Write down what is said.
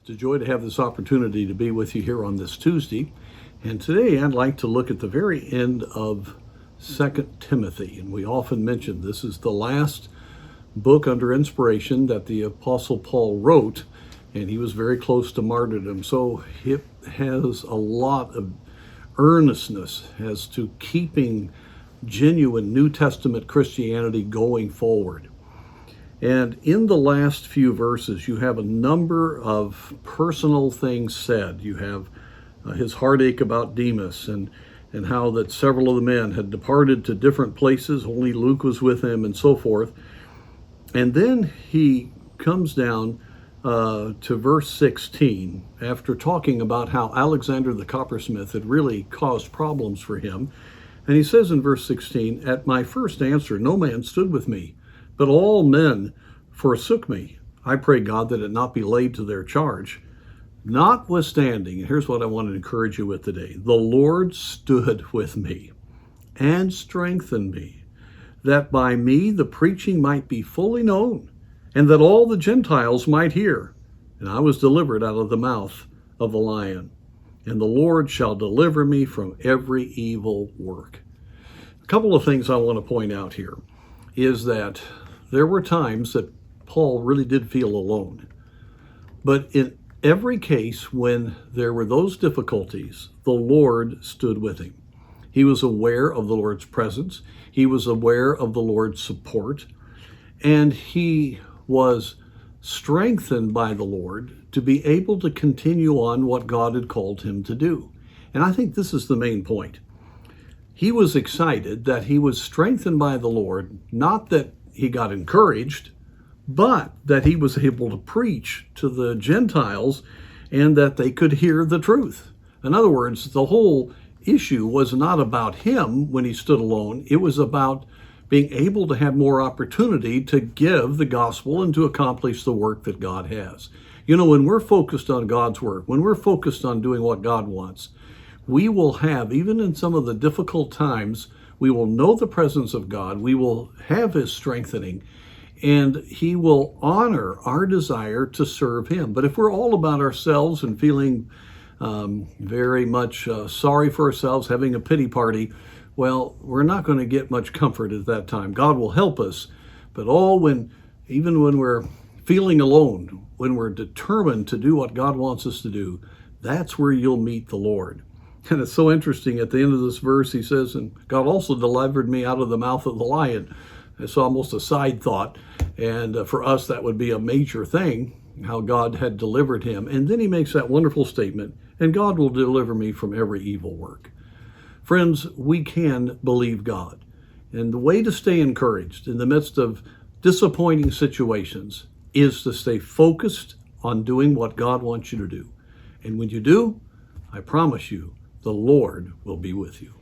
It's a joy to have this opportunity to be with you here on this Tuesday. And today I'd like to look at the very end of 2 Timothy. And we often mention this is the last book under inspiration that the Apostle Paul wrote, and he was very close to martyrdom. So it has a lot of earnestness as to keeping genuine New Testament Christianity going forward. And in the last few verses, you have a number of personal things said. You have his heartache about Demas and how that several of the men had departed to different places. Only Luke was with him and so forth. And then he comes down to verse 16 after talking about how Alexander the coppersmith had really caused problems for him. And he says in verse 16, "At my first answer, no man stood with me, but all men forsook me. I pray God that it not be laid to their charge. Notwithstanding," and here's what I want to encourage you with today, "the Lord stood with me and strengthened me, that by me the preaching might be fully known, and that all the Gentiles might hear. And I was delivered out of the mouth of the lion. And the Lord shall deliver me from every evil work." A couple of things I want to point out here is that there were times that Paul really did feel alone. But in every case when there were those difficulties, the Lord stood with him. He was aware of the Lord's presence. He was aware of the Lord's support. And he was strengthened by the Lord to be able to continue on what God had called him to do. And I think this is the main point. He was excited that he was strengthened by the Lord, not that he got encouraged, but that he was able to preach to the Gentiles and that they could hear the truth. In other words, the whole issue was not about him when he stood alone. It was about being able to have more opportunity to give the gospel and to accomplish the work that God has. You know, when we're focused on God's work, when we're focused on doing what God wants, we will have, even in some of the difficult times, we will know the presence of God, we will have his strengthening, and he will honor our desire to serve him. But if we're all about ourselves and feeling very much sorry for ourselves, having a pity party, well, we're not going to get much comfort at that time. God will help us, but even when we're feeling alone, when we're determined to do what God wants us to do, that's where you'll meet the Lord. And it's so interesting, at the end of this verse, he says, "And God also delivered me out of the mouth of the lion." It's almost a side thought. And for us, that would be a major thing, how God had delivered him. And then he makes that wonderful statement, "And God will deliver me from every evil work." Friends, we can believe God. And the way to stay encouraged in the midst of disappointing situations is to stay focused on doing what God wants you to do. And when you do, I promise you, the Lord will be with you.